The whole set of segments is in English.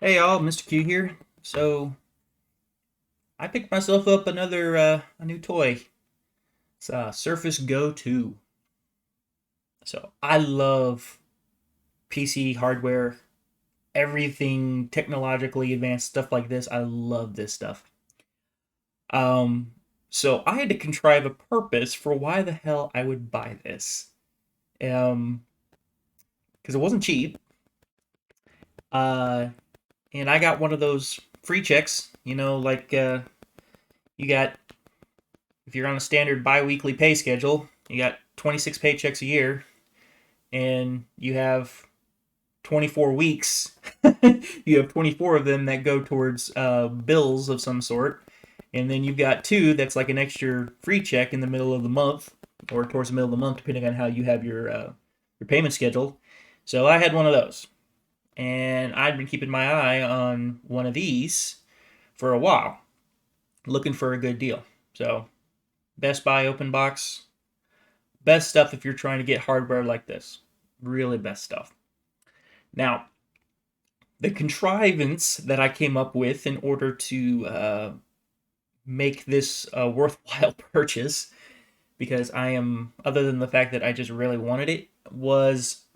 Hey y'all, Mr. Q here. So I picked myself up another a new toy. It's Surface Go 2. So I love PC hardware, everything technologically advanced stuff like this. I love this stuff. Um, so I had to contrive a purpose for why the hell I would buy this. Um, because it wasn't cheap. Uh, and I got one of those free checks. You got if you're on a standard bi-weekly pay schedule, you got 26 paychecks a year and you have 24 weeks. You have 24 of them that go towards bills of some sort. And then you've got two that's like an extra free check in the middle of the month or towards the middle of the month, depending on how you have your payment scheduled. So I had one of those. And I'd been keeping my eye on one of these for a while, looking for a good deal. So Best Buy open box, best stuff if you're trying to get hardware like this. Really best stuff. Now, the contrivance that I came up with in order to make this a worthwhile purchase, because I am, other than the fact that I just really wanted it, was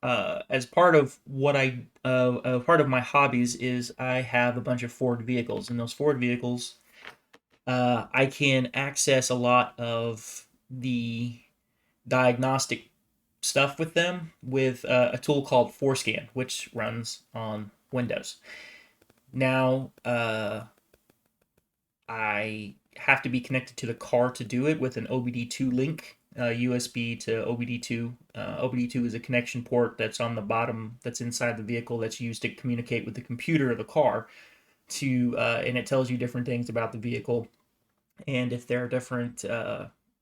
as part of part of my hobbies is I have a bunch of Ford vehicles, and those Ford vehicles, I can access a lot of the diagnostic stuff with them with a tool called Forescan, which runs on Windows. Now, I have to be connected to the car to do it with an OBD2 link, USB to OBD2. OBD2 is a connection port that's on the bottom, that's inside the vehicle, that's used to communicate with the computer of the car. And it tells you different things about the vehicle, and if there are different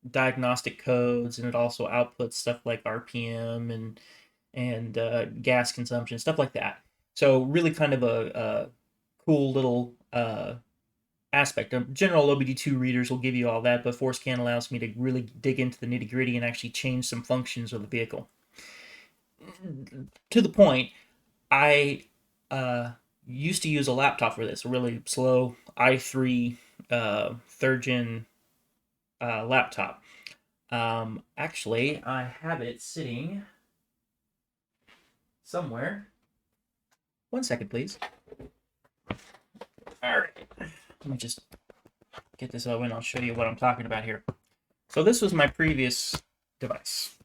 diagnostic codes, and it also outputs stuff like RPM and gas consumption, stuff like that. So really kind of a cool little aspect. General OBD2 readers will give you all that, but ForceScan allows me to really dig into the nitty gritty and actually change some functions of the vehicle. To the point, I used to use a laptop for this, a really slow i3 third gen laptop. Actually, I have it sitting somewhere. One second, please. All right. Let me just get this over and I'll show you what I'm talking about here. So this was my previous device.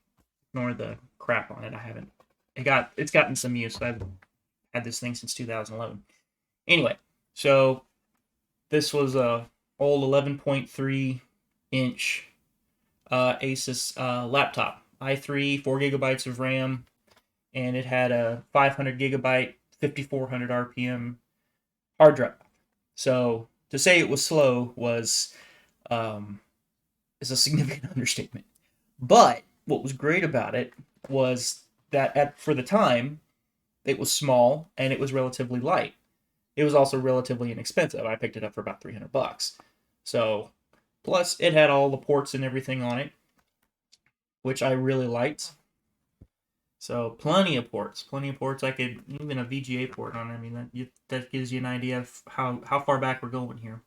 Ignore the crap on it. I haven't. It's gotten some use. I've had this thing since 2011. Anyway, so this was a old 11.3 inch Asus laptop, i3, 4 gigabytes of RAM, and it had a 500 gigabyte, 5400 RPM hard drive. So to say it was slow um, is a significant understatement. But what was great about it was that for the time, it was small and it was relatively light. It was also relatively inexpensive. I picked it up for about $300. So plus it had all the ports and everything on it, which I really liked. So plenty of ports, plenty of ports. I could even a VGA port on it. I mean that gives you an idea of how far back we're going here.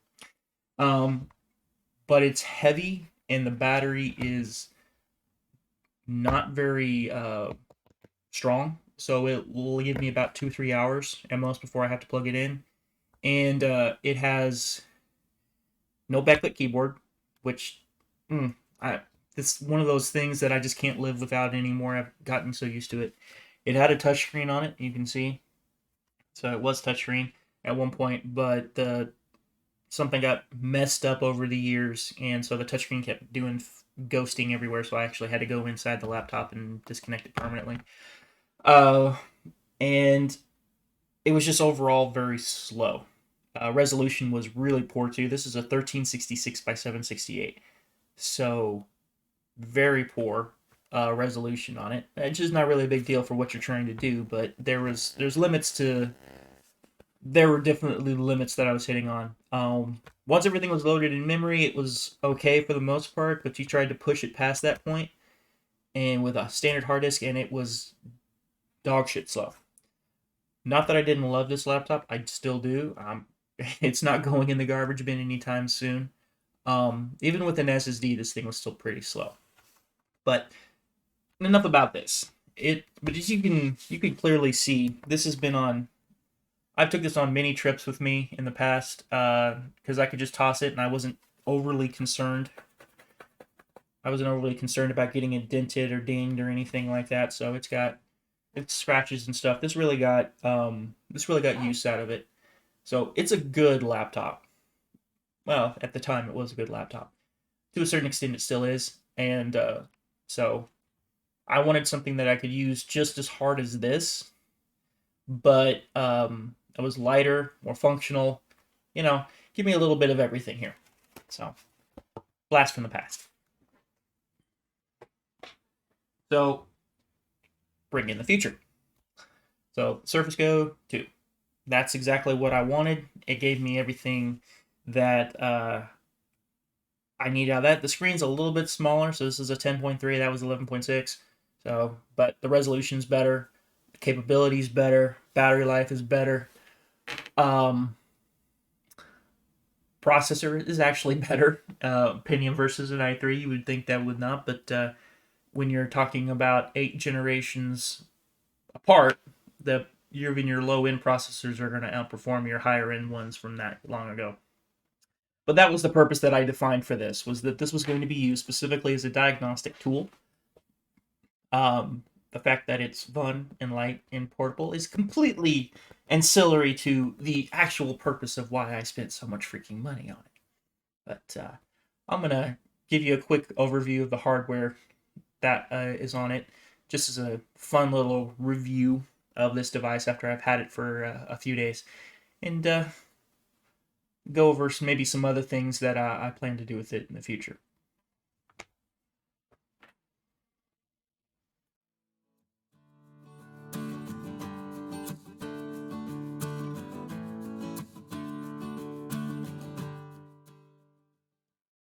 Um, but it's heavy and the battery is not very strong, so it will give me about 2 3 hours at most before I have to plug it in. And it has no backlit keyboard, which I it's one of those things that I just can't live without anymore. I've gotten so used to it. It had a touchscreen on it, you can see, so it was touchscreen at one point, but something got messed up over the years, and so the touchscreen kept doing ghosting everywhere. So I actually had to go inside the laptop and disconnect it permanently. Uh, and it was just overall very slow. Resolution was really poor too. This is a 1366 by 768, so very poor resolution on it. It's just not really a big deal for what you're trying to do, but there's limits to there were definitely limits that I was hitting on. Once everything was loaded in memory, it was okay for the most part, but you tried to push it past that point, and with a standard hard disk, and it was dog shit slow. Not that I didn't love this laptop, I still do. It's not going in the garbage bin anytime soon. Even with an SSD, this thing was still pretty slow. But enough about this. But as you can clearly see, this has been on. I've took this on many trips with me in the past because I could just toss it and I wasn't overly concerned. I wasn't overly concerned about getting it dented or dinged or anything like that. So it's got its scratches and stuff. This really got use out of it. So it's a good laptop. Well, at the time it was a good laptop. To a certain extent, it still is. And so I wanted something that I could use just as hard as this, but it was lighter, more functional. You know, give me a little bit of everything here. So, blast from the past. So, bring in the future. So, Surface Go 2. That's exactly what I wanted. It gave me everything that I need out of that. The screen's a little bit smaller, so this is a 10.3, that was 11.6. So, but the resolution's better, the capability's better, battery life is better. Um, Processor is actually better. Pentium versus an i3, you would think that would not, but when you're talking about 8 generations apart, even your low end processors are going to outperform your higher end ones from that long ago. But that was the purpose that I defined for this, was that this was going to be used specifically as a diagnostic tool. The fact that it's fun and light and portable is completely ancillary to the actual purpose of why I spent so much freaking money on it. But I'm gonna give you a quick overview of the hardware that is on it, just as a fun little review of this device after I've had it for a few days, and go over maybe some other things that I plan to do with it in the future.